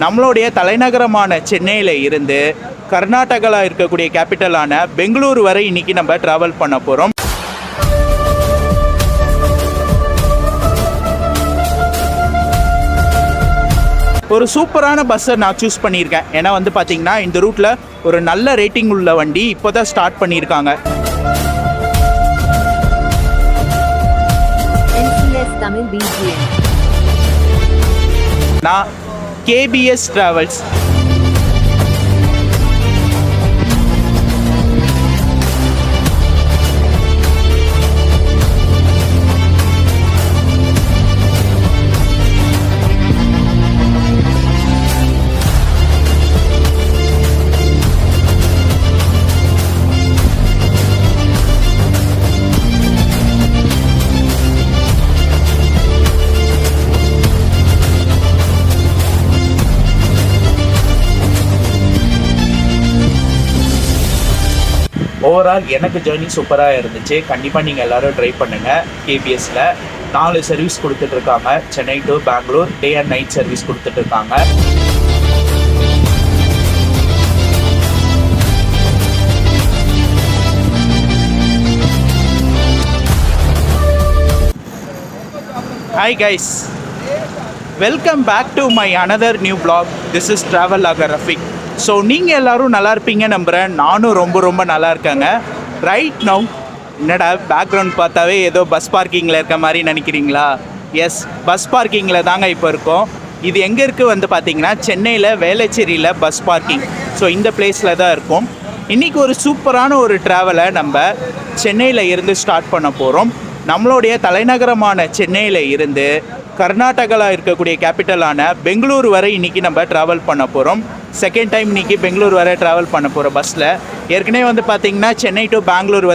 நம்மளுடைய தலைநகரமான சென்னையில் இருந்து கர்நாடகாவில் இருக்கக்கூடிய கேபிட்டலான பெங்களூர் வரை இன்றைக்கி நம்ம ட்ராவல் பண்ண போகிறோம். ஒரு சூப்பரான பஸ்ஸை நான் சூஸ் பண்ணியிருக்கேன். ஏன்னா பார்த்தீங்கன்னா இந்த ரூட்டில் ஒரு நல்ல ரேட்டிங் உள்ள வண்டி இப்போ தான் ஸ்டார்ட் பண்ணியிருக்காங்க. நான் கேபிஎஸ் டிராவல்ஸ். ஓவரால் எனக்கு ஜேர்னி சூப்பராக இருந்துச்சு. கண்டிப்பாக நீங்கள் எல்லோரும் ட்ரை பண்ணுங்கள். கேபிஎஸ்சில் 4 சர்வீஸ் கொடுத்துட்ருக்காங்க. Chennai to Bangalore day and night service கொடுத்துட்ருக்காங்க. Hi guys, welcome back to my another new vlog. This is travel vlogger Rafiq. So நீங்கள் எல்லோரும் நல்லா இருப்பீங்க நம்புகிறேன். நானும் ரொம்ப நல்லா இருக்கேங்க. ரைட் நவ் என்னடா பேக்ரவுண்ட் பார்த்தாவே ஏதோ பஸ் பார்க்கிங்கில் இருக்க மாதிரி நினைக்கிறீங்களா? எஸ், பஸ் பார்க்கிங்கில் தாங்க இப்போ இருக்கோம். இது எங்கே இருக்குது பார்த்தீங்கன்னா சென்னையில் வேளச்சேரியில் பஸ் பார்க்கிங். ஸோ இந்த பிளேஸில் தான் இருக்கும். இன்றைக்கி ஒரு சூப்பரான ஒரு ட்ராவலை நம்ம சென்னையில் இருந்து ஸ்டார்ட் பண்ண போகிறோம். நம்மளுடைய தலைநகரமான சென்னையில் இருந்து கர்நாடகாவில் இருக்கக்கூடிய கேபிட்டலான பெங்களூர் வரை இன்றைக்கி நம்ம ட்ராவல் பண்ண போகிறோம். செகண்ட் டைம் இன்றைக்கி பெங்களூர் வரை ட்ராவல் பண்ண போகிற பஸ்ஸில். ஏற்கனவே பார்த்திங்கன்னா சென்னை டு பெங்களூர்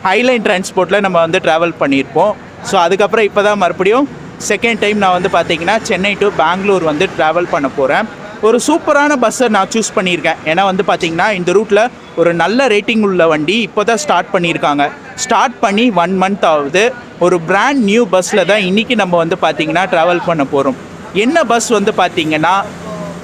ஹைலைன் டிரான்ஸ்போர்ட்டில் நம்ம ட்ராவல் பண்ணியிருப்போம். ஸோ அதுக்கப்புறம் இப்போ தான் மறுபடியும் செகண்ட் டைம் நான் பார்த்திங்கன்னா சென்னை டு பெங்களூர் ட்ராவல் பண்ண போகிறேன். ஒரு சூப்பரான பஸ்ஸை நான் சூஸ் பண்ணியிருக்கேன். ஏன்னா பார்த்திங்கன்னா இந்த ரூட்டில் ஒரு நல்ல ரேட்டிங் உள்ள வண்டி இப்போ தான் ஸ்டார்ட் பண்ணியிருக்காங்க. ஸ்டார்ட் பண்ணி 1 மந்த் ஆகுது. ஒரு பிராண்ட் நியூ பஸ்ஸில் தான் இன்றைக்கி நம்ம பார்த்திங்கன்னா ட்ராவல் பண்ண போகிறோம். என்ன பஸ் பார்த்திங்கன்னா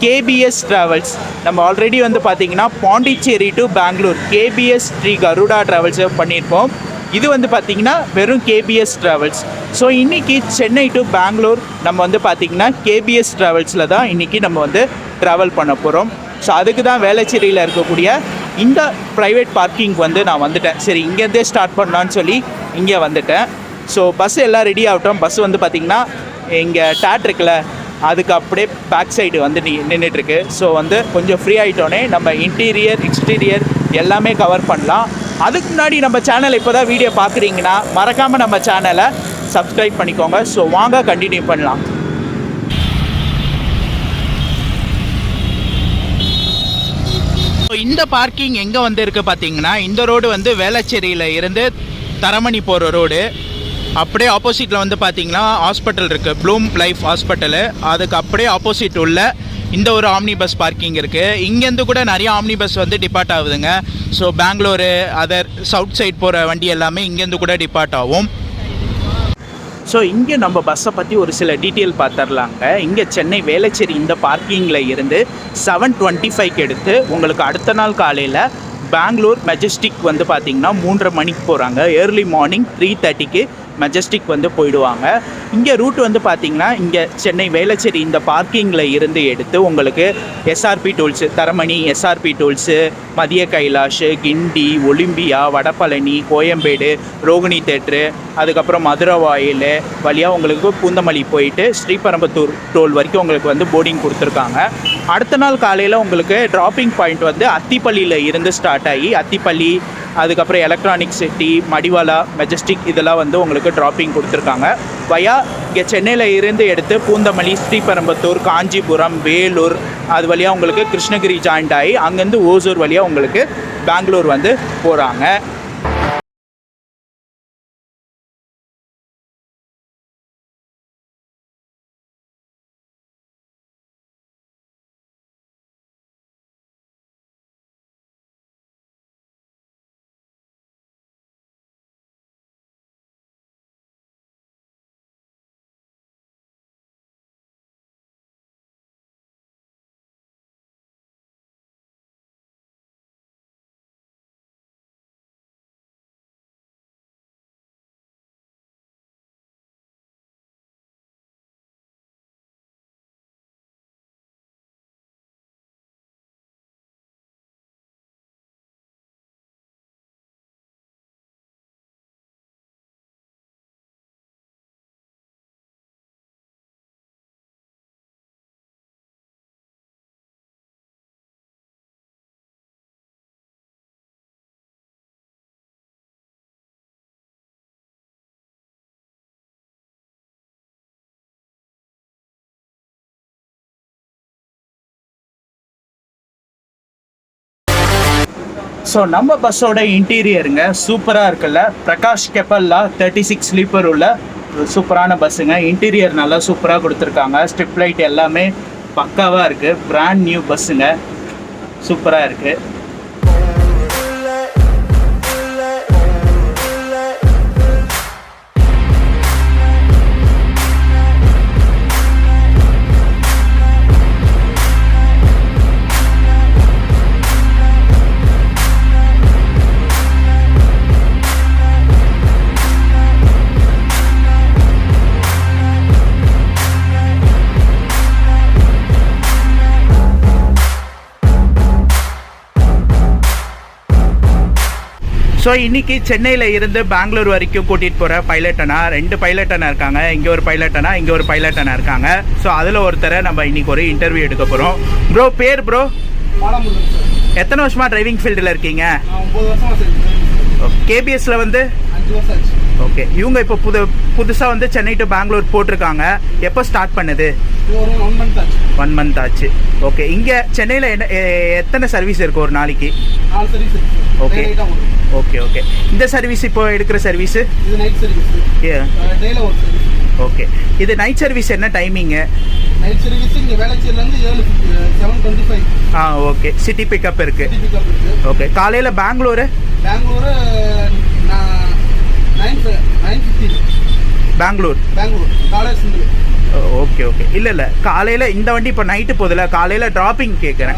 கேபிஎஸ் டிராவல்ஸ். நம்ம ஆல்ரெடி பார்த்திங்கன்னா பாண்டிச்சேரி டு பெங்களூர் கேபிஎஸ் ஸ்ரீ கருடா ட்ராவல்ஸை பண்ணியிருப்போம். இது பார்த்திங்கன்னா வெறும் கேபிஎஸ் ட்ராவல்ஸ். ஸோ இன்றைக்கி சென்னை டு பெங்களூர் நம்ம பார்த்திங்கன்னா கேபிஎஸ் ட்ராவல்ஸில் தான் இன்றைக்கி நம்ம ட்ராவல் பண்ண போகிறோம். ஸோ அதுக்கு தான் வேளச்சேரியில் இருக்கக்கூடிய இந்த ப்ரைவேட் பார்க்கிங் நான் வந்துட்டேன். சரி, இங்கேருந்தே ஸ்டார்ட் பண்ணலான்னு சொல்லி இங்கே வந்துட்டேன். ஸோ பஸ் எல்லாம் ரெடி ஆகட்டும். பஸ் பார்த்திங்கன்னா இங்கே டேட் இருக்குல்ல, அதுக்கு அப்படியே பேக் சைடு நின்றுட்டுருக்கு. ஸோ கொஞ்சம் ஃப்ரீ ஆகிட்டோன்னே நம்ம இன்டீரியர் எக்ஸ்டீரியர் எல்லாமே கவர் பண்ணலாம். அதுக்கு முன்னாடி நம்ம சேனல் இப்போ தான் வீடியோ பார்க்குறீங்கன்னா மறக்காமல் நம்ம சேனலை சப்ஸ்கிரைப் பண்ணிக்கோங்க. ஸோ வாங்க கண்டினியூ பண்ணலாம். ஸோ இந்த பார்க்கிங் எங்கே இருக்குது பார்த்தீங்கன்னா, இந்த ரோடு வேளச்சேரியில் இருந்து தரமணி போகிற ரோடு. அப்படியே ஆப்போசிட்டில் பார்த்தீங்கன்னா ஹாஸ்பிட்டல் இருக்குது, ப்ளூம் லைஃப் ஹாஸ்பிட்டலு. அதுக்கு அப்படியே ஆப்போசிட் உள்ள இந்த ஒரு ஆம்னி பஸ் பார்க்கிங் இருக்குது. இங்கேருந்து கூட நிறைய ஆம்னி பஸ் டிபார்ட் ஆகுதுங்க. So Bengaluru other south side போகிற வண்டி எல்லாமே இங்கேருந்து கூட டிபார்ட் ஆகும். ஸோ இங்கே நம்ம பஸ்ஸை பற்றி ஒரு சில டீட்டெயில் பார்த்துடலாங்க. இங்கே சென்னை வேளச்சேரி இந்த பார்க்கிங்கில் இருந்து 7:25 எடுத்து உங்களுக்கு அடுத்த நாள் காலையில் பெங்களூர் மெஜஸ்டிக் பார்த்திங்கன்னா 3:30 மணிக்கு போகிறாங்க. ஏர்லி மார்னிங் 3:30க்கு மெஜஸ்டிக் போயிடுவாங்க. இங்கே ரூட் பார்த்திங்கன்னா இங்கே சென்னை வேளச்சேரி இந்த பார்க்கிங்கில் இருந்து எடுத்து உங்களுக்கு எஸ்ஆர்பி டோல்ஸு, தரமணி எஸ்ஆர்பி டோல்ஸு, மதிய கைலாஷ், கிண்டி, ஒலிம்பியா, வடபழனி, கோயம்பேடு, ரோகிணி தேட்ரு, அதுக்கப்புறம் மதுரை வாயில் வழியாக உங்களுக்கு பூந்தமல்லி போயிட்டு ஸ்ரீபெரும்புத்தூர் டோல் வரைக்கும் உங்களுக்கு போர்டிங் கொடுத்துருக்காங்க. அடுத்த நாள் காலையில் உங்களுக்கு ட்ராப்பிங் பாயிண்ட் அத்திப்பள்ளியில் இருந்து ஸ்டார்ட் ஆகி அத்திப்பள்ளி, அதுக்கப்புறம் எலக்ட்ரானிக் சிட்டி, மடிவாலா, மெஜஸ்டிக் இதெல்லாம் உங்களுக்கு ட்ராப்பிங் கொடுத்துருக்காங்க. வயா இங்கே சென்னையில் இருந்து எடுத்து பூந்தமல்லி, ஸ்ரீபெரும்புத்தூர், காஞ்சிபுரம், வேலூர், அது வழியாக உங்களுக்கு கிருஷ்ணகிரி ஜாயிண்ட் ஆகி அங்கேருந்து ஓசூர் வழியாக உங்களுக்கு பெங்களூர் போகிறாங்க. ஸோ நம்ம பஸ்ஸோட இன்டீரியருங்க சூப்பராக இருக்குல்ல. பிரகாஷ் கெப்பல்லா 36 ஸ்லீப்பர் உள்ள சூப்பரான பஸ்ஸுங்க. இன்டீரியர் நல்லா சூப்பராக கொடுத்துருக்காங்க. ஸ்ட்ரிப் லைட் எல்லாமே பக்காவாக இருக்குது. பிராண்ட் நியூ பஸ்ஸுங்க, சூப்பராக இருக்குது. ஸோ இன்றைக்கி சென்னையில் இருந்து பெங்களூர் வரைக்கும் கூட்டிகிட்டு போகிற பைலட் அண்ணா 2 பைலட் அண்ணா இருக்காங்க. இங்கே ஒரு பைலட் அண்ணா, இங்கே ஒரு பைலட் அண்ணா இருக்காங்க. ஸோ அதில் ஒருத்தரை நம்ம இன்றைக்கி ஒரு இன்டர்வியூ எடுக்க போகிறோம். ப்ரோ பேர் ப்ரோ? எத்தனை வருஷமாக டிரைவிங் ஃபீல்டில் இருக்கீங்க? 9 வருஷம். கேபிஎஸ்சில் வந்து 5 வருஷம் ஆச்சு. ஓகே. இவங்க இப்போ புதுசாக வந்து சென்னை டு பெங்களூர் போட்டிருக்காங்க. எப்போ ஸ்டார்ட் பண்ணுது? 1 மந்த் ஆச்சு. ஓகே. இங்கே சென்னையில் எத்தனை சர்வீஸ் இருக்குது ஒரு நாளைக்கு? 4 சர்வீஸ் இருக்குது. Okay okay okay. இந்த சர்வீஸ் இப்போ எடுக்கிற சர்வீஸு இது நைட் சர்வீஸ். டேல ஒரு சர்வீஸ். ஓகே. இது நைட் சர்வீஸ் என்ன டைமிங்கு? நைட் சர்வீஸ் இங்கே வேளச்சேரிலேருந்து 7:25. ஓகே. சிட்டி பிக்கப் இருக்குது. சிட்டி பிக்கப் இருக்குது. ஓகே. காலையில் பெங்களூரு 9:50. பெங்களூர் காலையில் சிங்கிள். Okay okay. இல்லை காலையில் இந்த வண்டி இப்போ நைட்டு போதில்ல, காலையில் ட்ராப்பிங் கேட்குறேன்.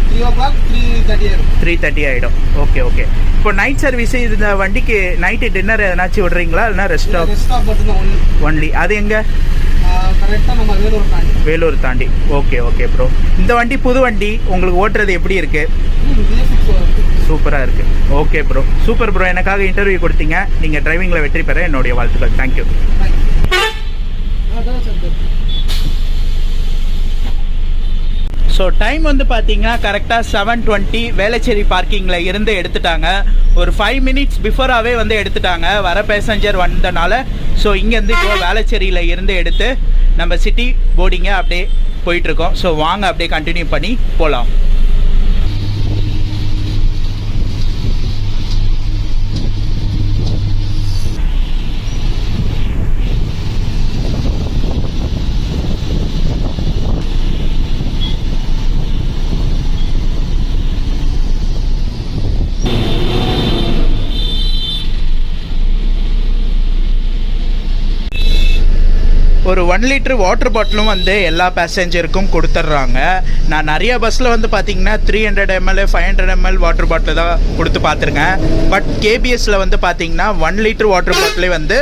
3 o'clock 3:30 ஆகிடும். Okay okay. இப்போ நைட் சர்வீஸு இந்த வண்டிக்கு நைட்டு டின்னர் எதனாச்சும் விடுறீங்களா இல்லைனா ரெஸ்ட் ஸ்டாப் மட்டும்தான் ஒன்லி? அது எங்கே? கரெக்டாக நம்ம வேலூர் தாண்டி. Okay okay bro. இந்த வண்டி புது வண்டி, உங்களுக்கு ஓட்டுறது எப்படி இருக்குது? சூப்பராக இருக்குது. Okay bro, super bro. எனக்காக இன்டர்வியூ கொடுத்தீங்க. நீங்கள் டிரைவிங்கில் வெற்றி பெற என்னுடைய வாழ்த்துக்கள். தேங்க்யூ. ஸோ டைம் வந்து பார்த்தீங்கன்னா கரெக்டாக 7:20 வேளச்சேரி பார்க்கிங்கில் இருந்து எடுத்துட்டாங்க. ஒரு 5 மினிட்ஸ் பிஃபோராகவே வந்து எடுத்துட்டாங்க. வர பேசஞ்சர் வந்தனால ஸோ இங்கேருந்து இப்போ வேளச்சேரியில் இருந்து எடுத்து நம்ம சிட்டி போர்டிங்கை அப்படியே போயிட்டுருக்கோம். ஸோ வாங்க அப்படியே கண்டினியூ பண்ணி போகலாம். ஒரு 1 லிட்டர் வாட்டர் பாட்டிலும் வந்து எல்லா பேசஞ்சருக்கும் கொடுத்துட்றாங்க. நான் நிறைய பஸ்ஸில் வந்து பார்த்தீங்கன்னா 300 ml 500 ml வாட்டர் பாட்டில் தான் கொடுத்து பார்த்துருக்கேன். பட் கேபிஎஸ்சில் வந்து பார்த்தீங்கன்னா 1 லிட்டர் வாட்டர் பாட்டிலே வந்து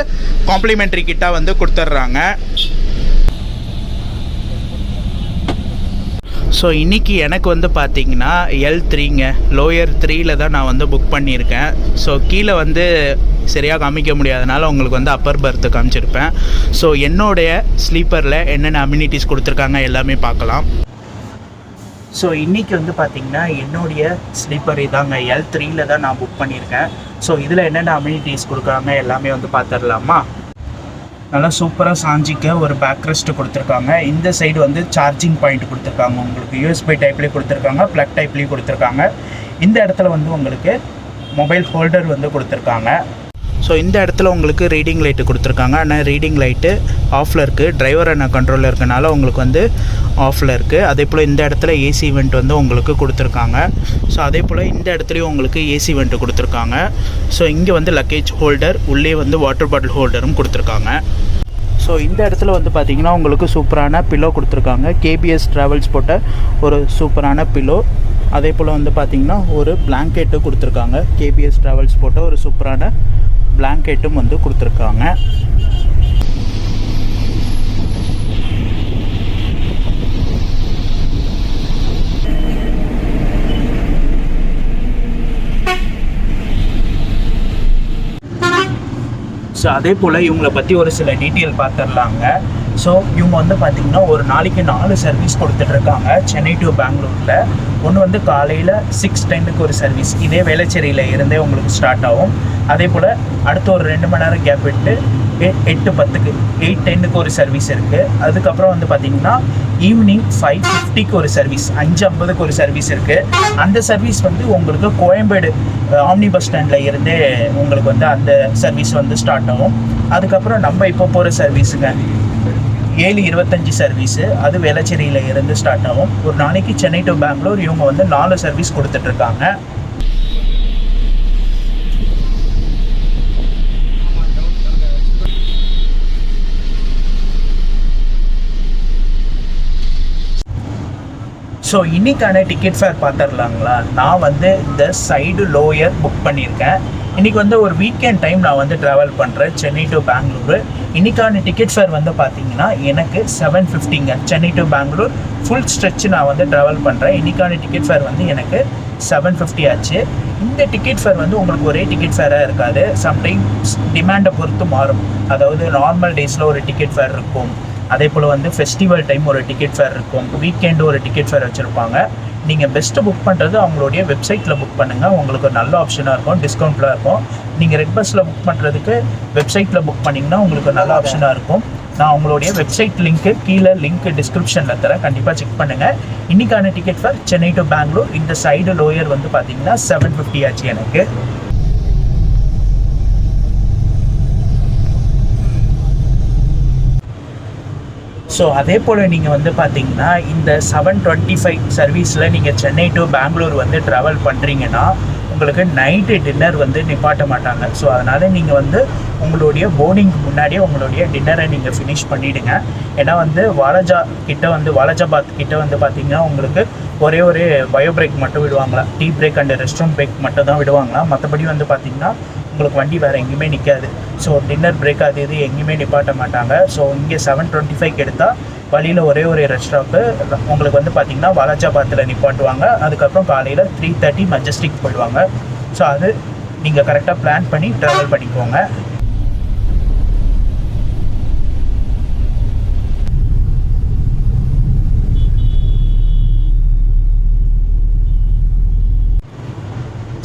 காம்ப்ளிமெண்ட்ரி கிட்டாக வந்து கொடுத்துட்றாங்க. ஸோ இன்றைக்கி எனக்கு வந்து பார்த்திங்கன்னா L3ங்க, லோயர் 3ல் தான் நான் வந்து புக் பண்ணியிருக்கேன். ஸோ கீழே வந்து சரியாக காமிக்க முடியாதனால உங்களுக்கு வந்து அப்பர் பர்த்து காமிச்சிருப்பேன். ஸோ என்னுடைய ஸ்லீப்பரில் என்னென்ன அம்யூனிட்டிஸ் கொடுத்துருக்காங்க எல்லாமே பார்க்கலாம். ஸோ இன்றைக்கி வந்து பார்த்திங்கன்னா என்னுடைய ஸ்லீப்பர் இதாங்க, L3ல் தான் நான் புக் பண்ணியிருக்கேன். ஸோ இதில் என்னென்ன அம்யூனிட்டிஸ் கொடுக்குறாங்க எல்லாமே வந்து பார்த்துடலாமா? நல்லா சூப்பராக சாஞ்சிக்க ஒரு பேக் ரெஸ்ட்டு கொடுத்துருக்காங்க. இந்த சைடு வந்து சார்ஜிங் பாயிண்ட் கொடுத்துருக்காங்க. உங்களுக்கு யூஎஸ்பி டைப்லேயும் கொடுத்துருக்காங்க, ப்ளக் டைப்லேயும் கொடுத்துருக்காங்க. இந்த இடத்துல வந்து உங்களுக்கு மொபைல் ஹோல்டர் வந்து கொடுத்துருக்காங்க. ஸோ இந்த இடத்துல உங்களுக்கு ரீடிங் லைட்டு கொடுத்துருக்காங்க. ஆனால் ரீடிங் லைட்டு ஆஃபில் இருக்குது. டிரைவர் என்ன கண்ட்ரோலில் இருக்கனால உங்களுக்கு வந்து ஆஃபில் இருக்குது. அதே போல் இந்த இடத்துல ஏசி வெண்ட் வந்து உங்களுக்கு கொடுத்துருக்காங்க. ஸோ அதே போல் இந்த இடத்துலையும் உங்களுக்கு ஏசி வெண்ட்டு கொடுத்துருக்காங்க. ஸோ இங்கே வந்து லக்கேஜ் ஹோல்டர், உள்ளே வந்து வாட்டர் பாட்டில் ஹோல்டரும் கொடுத்துருக்காங்க. ஸோ இந்த இடத்துல வந்து பார்த்திங்கன்னா உங்களுக்கு சூப்பரான பில்லோ கொடுத்துருக்காங்க. கேபிஎஸ் ட்ராவல்ஸ் போட்ட ஒரு சூப்பரான பில்லோ. அதே போல் வந்து பார்த்திங்கன்னா ஒரு பிளாங்கெட்டு கொடுத்துருக்காங்க. கேபிஎஸ் ட்ராவல்ஸ் போட்ட ஒரு சூப்பரான பிளாங்கெட்டும் வந்து கொடுத்துருக்காங்க. ஸோ அதே போல் இவங்களை பற்றி ஒரு சில டீட்டெயில் பார்த்துடலாங்க. ஸோ இவங்க வந்து பார்த்திங்கன்னா ஒரு நாளைக்கு 4 சர்வீஸ் கொடுத்துட்ருக்காங்க சென்னை டு பெங்களூரில். ஒன்று வந்து காலையில் 6:10க்கு ஒரு சர்வீஸ், இதே வேளச்சேரியில் இருந்தே உங்களுக்கு ஸ்டார்ட் ஆகும். அதே போல் அடுத்த ஒரு 2 மணி நேரம் கேப் விட்டு இருக்குது, 8:10க்கு 8:10க்கு ஒரு சர்வீஸ் இருக்குது. அதுக்கப்புறம் வந்து பார்த்திங்கன்னா ஈவினிங் 5:50க்கு ஒரு சர்வீஸ், 5:50க்கு ஒரு சர்வீஸ் இருக்குது. அந்த சர்வீஸ் வந்து உங்களுக்கு கோயம்பேடு ஆம்னி பஸ் ஸ்டாண்டில் இருந்தே உங்களுக்கு வந்து அந்த சர்வீஸ் வந்து ஸ்டார்ட் ஆகும். அதுக்கப்புறம் நம்ம இப்போ போகிற சர்வீஸுங்க 7:25 சர்வீஸு, அது வேளச்சேரியில் இருந்து ஸ்டார்ட் ஆகும். ஒரு நாளைக்கு சென்னை டு பெங்களூர் இவங்க வந்து 4 சர்வீஸ் கொடுத்துட்ருக்காங்க. ஸோ இன்றைக்கான டிக்கெட் ஃபேர் பார்த்துடலாங்களா. நான் வந்து இந்த சைடு லோயர் புக் பண்ணியிருக்கேன். இன்றைக்கி வந்து ஒரு வீக்கெண்ட் டைம் நான் வந்து ட்ராவல் பண்ணுறேன் சென்னை டு பெங்களூரு. இன்றைக்கான டிக்கெட் ஃபேர் வந்து பார்த்திங்கன்னா எனக்கு 750ங்க. Chennai to Bangalore full stretch நான் வந்து ட்ராவல் பண்ணுறேன். இன்றைக்கான டிக்கெட் ஃபேர் வந்து எனக்கு 750 ஆச்சு. இந்த டிக்கெட் ஃபேர் வந்து உங்களுக்கு ஒரே டிக்கெட் ஃபேராக இருக்காது. சம்டைம்ஸ் டிமாண்டை பொறுத்து மாறும். அதாவது நார்மல் டேஸில் ஒரு டிக்கெட் ஃபேர் இருக்கும், அதே போல் வந்து ஃபெஸ்டிவல் டைம் ஒரு டிக்கெட் ஃபேர் இருக்கும், வீக்கெண்டு ஒரு டிக்கெட் ஃபேர் வச்சுருப்பாங்க. நீங்கள் பெஸ்ட்டு புக் பண்ணுறது அவங்களுடைய வெப்சைட்டில் புக் பண்ணுங்கள். உங்களுக்கு ஒரு நல்ல ஆப்ஷனாக இருக்கும், டிஸ்கவுண்ட்லாம் இருக்கும். நீங்கள் ரெட் பஸ்ஸில் புக் பண்ணுறதுக்கு வெப்சைட்டில் புக் பண்ணிங்கன்னா உங்களுக்கு நல்ல ஆப்ஷனாக இருக்கும். நான் அவங்களுடைய வெப்சைட் லிங்க்கு கீழே லிங்க் டிஸ்கிரிப்ஷனில் தரேன், கண்டிப்பாக செக் பண்ணுங்கள். இன்றைக்கான ticket fare Chennai to Bangalore இந்த சைடு லோயர் வந்து பார்த்திங்கன்னா 750 ஆச்சு எனக்கு. ஸோ அதே போல் நீங்கள் வந்து பார்த்தீங்கன்னா இந்த 7:25 சர்வீஸில் நீங்கள் சென்னை டு பெங்களூர் வந்து ட்ராவல் பண்ணுறீங்கன்னா உங்களுக்கு நைட்டு டின்னர் வந்து நிப்பாட்ட மாட்டாங்க. ஸோ அதனால் நீங்கள் வந்து உங்களுடைய போர்டிங்க்கு முன்னாடியே உங்களுடைய டின்னரை நீங்கள் ஃபினிஷ் பண்ணிவிடுங்க. ஏன்னா வந்து வாலாஜாபாத் கிட்ட வந்து பார்த்திங்கன்னா உங்களுக்கு ஒரே ஒரு பயோ பிரேக் மட்டும் விடுவாங்களா, tea break and rest room break மட்டும் தான் விடுவாங்களா. மற்றபடி வந்து பார்த்திங்கன்னா உங்களுக்கு வண்டி வேறு எங்கேயுமே நிற்காது. ஸோ டின்னர் பிரேக் அது இது எங்கேயுமே நிப்பாட்ட மாட்டாங்க. ஸோ இங்கே 7:25 எடுத்தால் வழியில் ஒரே ஒரு ரெஸ்ட் ஸ்டாப்பு உங்களுக்கு வந்து பார்த்திங்கன்னா வாலாஜாபாத்தில் நிப்பாட்டுவாங்க. அதுக்கப்புறம் காலையில் 3:30 மெஜஸ்டிக் போயிடுவாங்க. ஸோ அது நீங்கள் கரெக்டாக பிளான் பண்ணி ட்ராவல் பண்ணிக்கோங்க.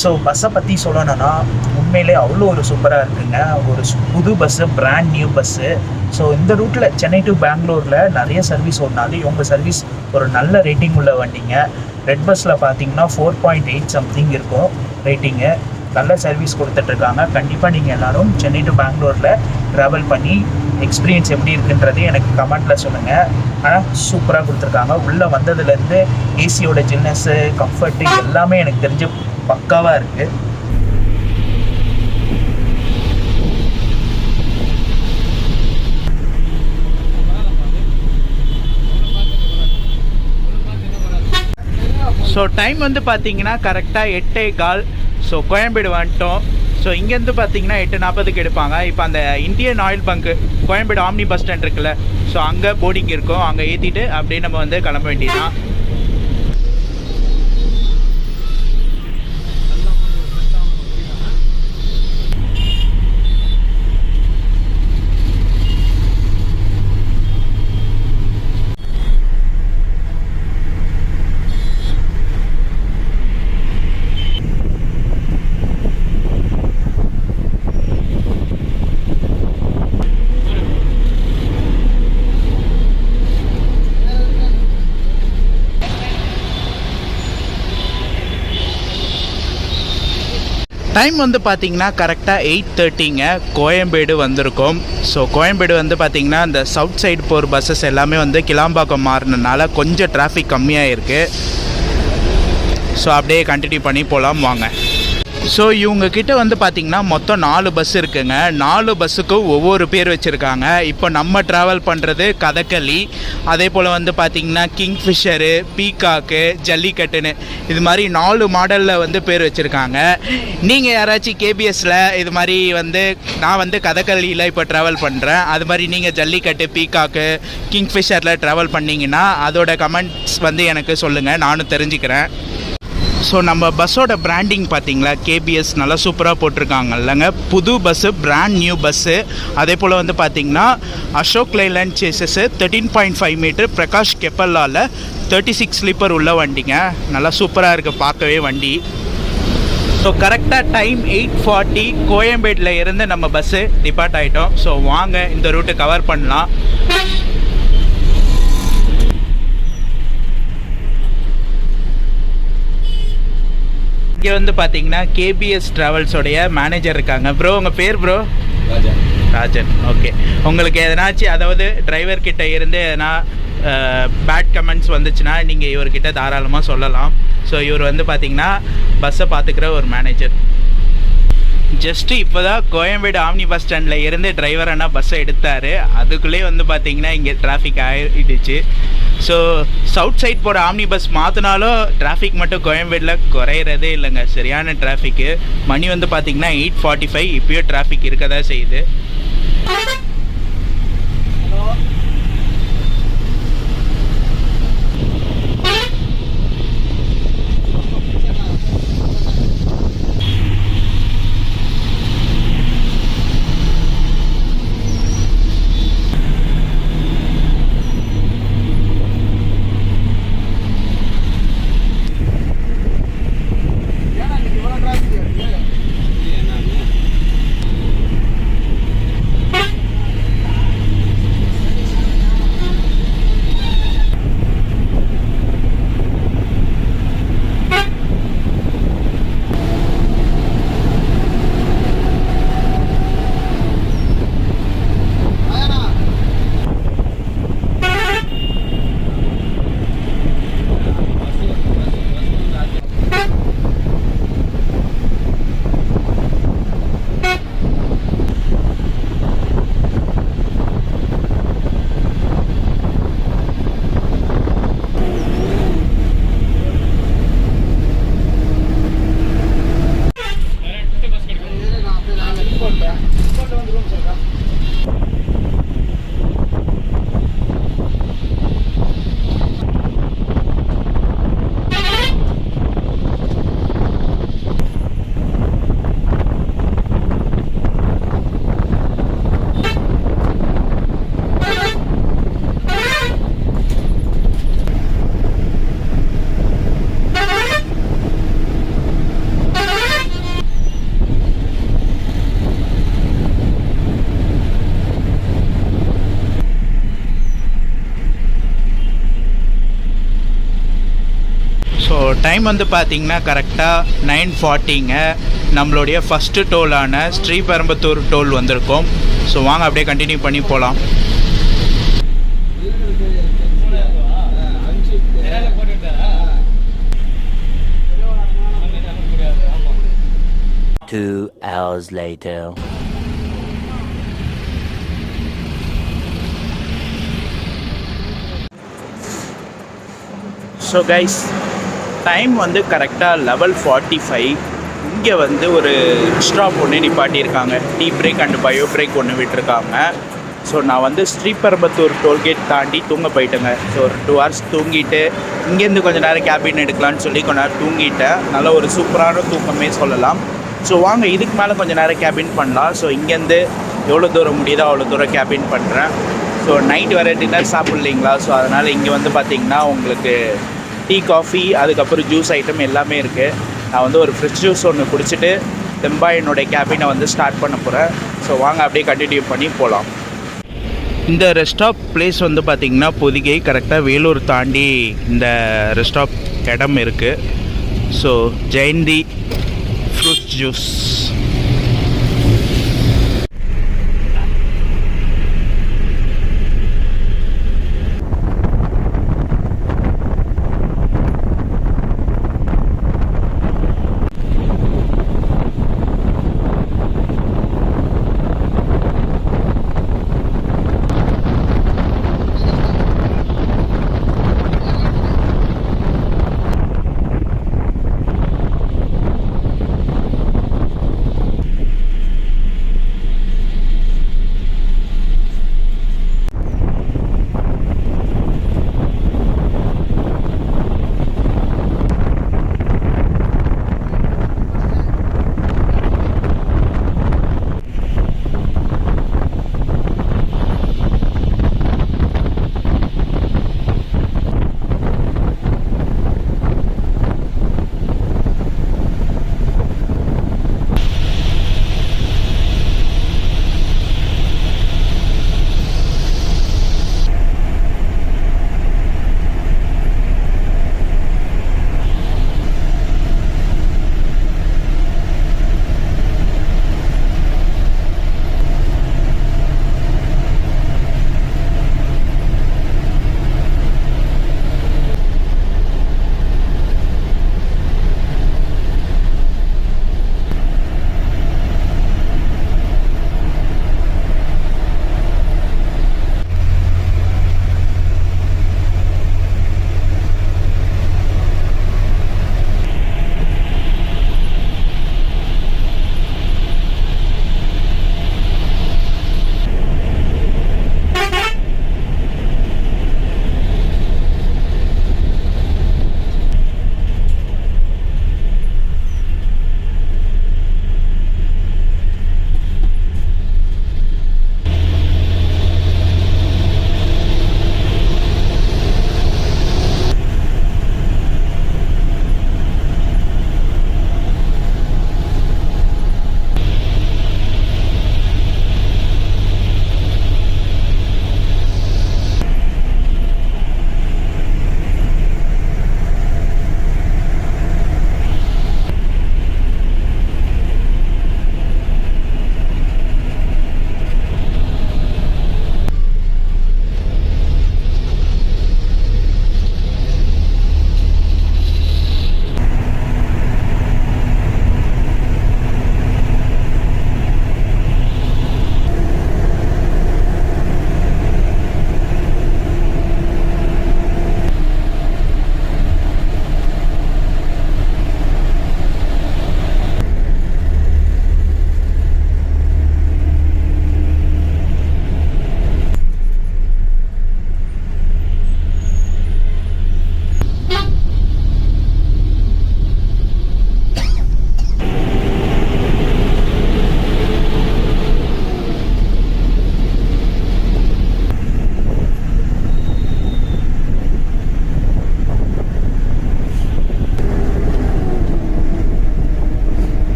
ஸோ பஸ்ஸை பற்றி சொல்லணும்னா உண்மையிலே அவ்வளோ ஒரு சூப்பராக இருக்குங்க. ஒரு புது bus, brand new bus. So இந்த ரூட்டில் சென்னை டு பெங்களூரில் நிறைய சர்வீஸ் ஓடினாலும் இவங்க சர்வீஸ் ஒரு நல்ல ரேட்டிங் உள்ள வண்டிங்க. ரெட் பஸ்ஸில் பார்த்தீங்கன்னா 4.8 சம்திங் இருக்கும் ரேட்டிங்கு. நல்ல சர்வீஸ் கொடுத்துட்ருக்காங்க. கண்டிப்பாக நீங்கள் எல்லோரும் சென்னை டு பெங்களூரில் ட்ராவல் பண்ணி எக்ஸ்பீரியன்ஸ் எப்படி இருக்குன்றது எனக்கு கமெண்ட்டில் சொல்லுங்கள். ஆனால் சூப்பராக கொடுத்துருக்காங்க. உள்ளே வந்ததுலேருந்து ஏசியோட ஜில்னஸ்ஸு, கம்ஃபர்ட்டு எல்லாமே எனக்கு தெரிஞ்சு பக்காவாக இருக்குது. ஸோ டைம் வந்து பார்த்தீங்கன்னா கரெக்டாக 8:15. ஸோ கோயம்பேடு வந்துட்டோம். ஸோ இங்கேருந்து பார்த்தீங்கன்னா 8:40க்கு எடுப்பாங்க. இப்போ அந்த Indian oil bunk Koyambedu omni bus stand இருக்குல்ல, ஸோ அங்கே போர்டிங் இருக்கும். அங்கே ஏற்றிட்டு அப்படியே நம்ம வந்து கிளம்ப வேண்டியதுதான். டைம் வந்து பார்த்திங்கன்னா கரெக்டாக 8:30ங்க. கோயம்பேடு வந்திருக்கோம். ஸோ கோயம்பேடு வந்து பார்த்திங்கன்னா இந்த சவுத் சைடு போகிற பஸ்ஸஸ் எல்லாமே வந்து கிளாம்பாக்கம் மாறினதுனால கொஞ்சம் டிராஃபிக் கம்மியாக இருக்குது. ஸோ அப்படியே கண்டினியூ பண்ணி போகலாம் வாங்க. ஸோ இவங்கக்கிட்ட வந்து பார்த்திங்கன்னா மொத்தம் 4 பஸ் இருக்குங்க. 4 பஸ்ஸுக்கும் ஒவ்வொரு பேர் வச்சுருக்காங்க. இப்போ நம்ம ட்ராவல் பண்ணுறது கதகளி, அதே போல் வந்து பார்த்திங்கன்னா கிங்ஃபிஷரு, பீகாக்கு, ஜல்லிக்கட்டுன்னு இது மாதிரி 4 மாடலில் வந்து பேர் வச்சுருக்காங்க. நீங்கள் யாராச்சும் கேபிஎஸ்சில் இது மாதிரி வந்து நான் வந்து கதகளியில் இப்போ ட்ராவல் பண்ணுறேன், அது மாதிரி நீங்கள் ஜல்லிக்கட்டு, பீகாக்கு, கிங்ஃபிஷரில் ட்ராவல் பண்ணிங்கன்னா அதோட கமெண்ட்ஸ் வந்து எனக்கு சொல்லுங்கள், நானும் தெரிஞ்சுக்கிறேன். ஸோ நம்ம பஸ்ஸோட பிராண்டிங் பார்த்தீங்களா, கேபிஎஸ் நல்லா சூப்பராக போட்டிருக்காங்க இல்லைங்க. புது பஸ்ஸு, பிராண்ட் நியூ பஸ்ஸு. அதே போல் வந்து பார்த்திங்கன்னா அசோக் லைலாண்ட் சேசஸ்ஸு 13.5 மீட்டர் பிரகாஷ் கெப்பல்லாவில் 36 ஸ்லீப்பர் உள்ள வண்டிங்க. நல்லா சூப்பராக இருக்குது பார்க்கவே வண்டி. ஸோ கரெக்டாக டைம் 8:40 கோயம்பேட்டில் இருந்து நம்ம பஸ்ஸு டிபார்ட் ஆகிட்டோம். ஸோ வாங்க இந்த ரூட்டு கவர் பண்ணலாம். இங்கே வந்து பார்த்தீங்கன்னா கேபிஎஸ் ட்ராவல்ஸோடைய மேனேஜர் இருக்காங்க. ப்ரோ உங்கள் பேர் ப்ரோ? ராஜன். ஓகே, உங்களுக்கு எதனாச்சும் அதாவது டிரைவர் கிட்ட இருந்து எதனா பேட் கமெண்ட்ஸ் வந்துச்சுன்னா நீங்கள் இவர்கிட்ட தாராளமாக சொல்லலாம். ஸோ இவர் வந்து பார்த்தீங்கன்னா பஸ்ஸை பார்த்துக்கிற ஒரு மேனேஜர். ஜஸ்ட்டு இப்போ தான் கோயம்பேடு ஆம்னி பஸ் ஸ்டாண்டில் இருந்து டிரைவர் அண்ணா பஸ்ஸை எடுத்தார். அதுக்குள்ளேயே வந்து பார்த்தீங்கன்னா இங்கே டிராஃபிக் ஆகிடுச்சு. ஸோ சவுத் சைட் போகிற ஆம்னி பஸ் மாற்றினாலும் டிராஃபிக் மட்டும் கோயம்பேடில் குறையிறதே இல்லைங்க. சரியான டிராஃபிக்கு. மணி வந்து பார்த்தீங்கன்னா 8:45. இப்போயும் டிராஃபிக் இருக்க தான் செய்யுது. ஸோ டைம் வந்து பார்த்திங்கன்னா கரெக்டாக 9:40ங்க. நம்மளுடைய ஃபஸ்ட்டு டோலான ஸ்ரீபெரும்புத்தூர் டோல் வந்திருக்கோம். ஸோ வாங்க அப்படியே கண்டினியூ பண்ணி போகலாம். Two hours later. So guys time வந்து கரெக்டாக 11:45. இங்கே வந்து ஒரு ஸ்டாப் ஒன்று நிப்பாட்டியிருக்காங்க. Tea break and bio break ஒன்று விட்டுருக்காங்க. ஸோ நான் வந்து ஸ்ரீபெரும்புத்தூர் டோல்கேட் தாண்டி தூங்க போயிட்டேங்க. ஸோ ஒரு 2 hours தூங்கிட்டு இங்கேருந்து கொஞ்சம் நேரம் கேபின் எடுக்கலான்னு சொல்லி கொஞ்ச நேரம் தூங்கிட்டேன். நல்ல ஒரு சூப்பரான தூக்கமே சொல்லலாம். ஸோ வாங்க இதுக்கு மேலே கொஞ்சம் நேரம் கேபின் பண்ணலாம். ஸோ இங்கேருந்து எவ்வளோ தூரம் முடியுதோ அவ்வளோ தூரம் கேபின் பண்ணுறேன். ஸோ நைட் வேறு டின்னர் சாப்பிட்லிங்களா, ஸோ அதனால் இங்கே வந்து பார்த்திங்கன்னா உங்களுக்கு டீ காஃபி அதுக்கப்புறம் ஜூஸ் ஐட்டம் எல்லாமே இருக்குது. நான் வந்து ஒரு ஃப்ரெஷ் ஜூஸ் ஒன்று குடிச்சிட்டு தெம்பா என்னுடைய கேபினை வந்து ஸ்டார்ட் பண்ண போகிறேன். ஸோ வாங்க அப்படியே கண்டினியூ பண்ணி போகலாம். இந்த ரெஸ்டாப் பிளேஸ் வந்து பார்த்திங்கன்னா பொதிகை கரெக்டாக வேலூர் தாண்டி இந்த ரெஸ்டாப் இடம் இருக்குது. So Jayanthi fruit juice.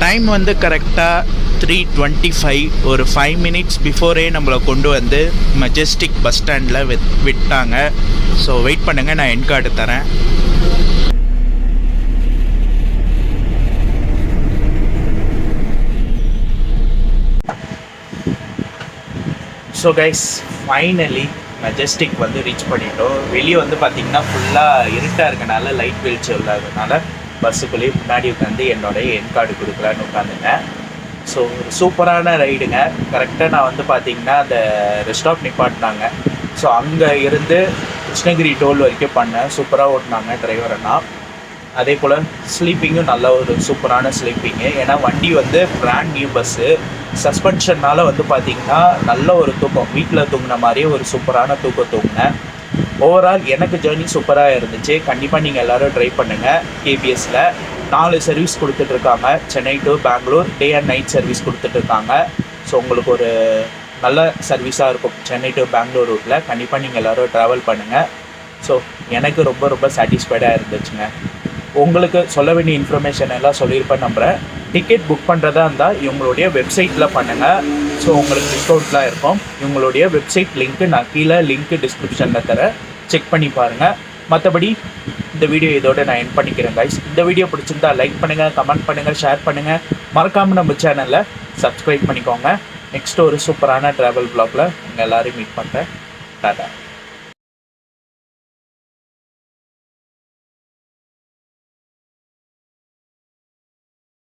Time வந்து கரெக்டாக 3:25, ஒரு 5 மினிட்ஸ் பிஃபோரே நம்மளை கொண்டு வந்து மெஜஸ்டிக் பஸ் ஸ்டாண்டில் விட்டாங்க. ஸோ வெயிட் பண்ணுங்கள், நான் என் கார்டு தரேன். ஸோ கைஸ், ஃபைனலி மெஜஸ்டிக் வந்து ரீச் பண்ணிட்டோம். வெளியே வந்து பார்த்திங்கன்னா ஃபுல்லாக இருட்டாக இருக்கனால லைட் வெளிச்சம் இல்லாததுனால பஸ்ஸுக்குள்ளேயே முன்னாடி உட்காந்து என்னோடய என் கார்டு கொடுக்கலான்னு உட்காந்துங்க. ஸோ ஒரு சூப்பரான ரைடுங்க. கரெக்டாக நான் வந்து பார்த்திங்கன்னா அந்த ரெஸ்டாப் நிப்பாட்டினாங்க. ஸோ அங்கே இருந்து கிருஷ்ணகிரி டோல் வரைக்கும் பண்ணேன். சூப்பராக ஓட்டினாங்க டிரைவர் அண்ணா. அதே போல் ஸ்லீப்பிங்கும் நல்ல ஒரு சூப்பரான ஸ்லீப்பிங்கு. ஏன்னா வண்டி வந்து பிராண்ட் நியூ பஸ்ஸு. சஸ்பென்ஷன்னால் வந்து பார்த்திங்கன்னா நல்ல ஒரு தூக்கம், வீட்டில் தூங்கின மாதிரியே ஒரு சூப்பரான தூக்கம் தூங்கினேன். ஓவரால் எனக்கு ஜேர்னி சூப்பராக இருந்துச்சு. கண்டிப்பாக நீங்கள் எல்லோரும் ட்ரை பண்ணுங்கள். கேபிஎஸ்சில் 4 சர்வீஸ் கொடுத்துட்ருக்காங்க. Chennai to Bangalore day and night service கொடுத்துட்ருக்காங்க. ஸோ உங்களுக்கு ஒரு நல்ல சர்வீஸாக இருக்கும் சென்னை டு பெங்களூர் ரூட்டில். கண்டிப்பாக நீங்கள் எல்லோரும் ட்ராவல் பண்ணுங்கள். ஸோ எனக்கு ரொம்ப ரொம்ப சாட்டிஸ்ஃபைடாக இருந்துச்சுங்க. உங்களுக்கு சொல்ல வேண்டிய இன்ஃபர்மேஷன் எல்லாம் சொல்லியிருப்பேன் நம்புகிறேன். டிக்கெட் புக் பண்ணுறதா இருந்தால் இவங்களுடைய வெப்சைட்டில் பண்ணுங்கள். ஸோ உங்களுக்கு டிஸ்கவுண்ட்லாம் இருக்கும். இவங்களுடைய வெப்சைட் லிங்க்கு நான் கீழே லிங்க்கு டிஸ்கிரிப்ஷனில் தரேன், செக் பண்ணி பாருங்கள். மற்றபடி இந்த வீடியோ இதோட நான் எண்ட் பண்ணிக்கிறேன் கைஸ். இந்த வீடியோ பிடிச்சிருந்தா லைக் பண்ணுங்கள், கமெண்ட் பண்ணுங்கள், ஷேர் பண்ணுங்கள். மறக்காமல் நம்ம சேனலில் சப்ஸ்கிரைப் பண்ணிக்கோங்க. நெக்ஸ்ட்டு ஒரு சூப்பரான ட்ராவல் வ்ளாகில் உங்கள் எல்லோரையும் மீட் பண்ணுறேன். டாடா.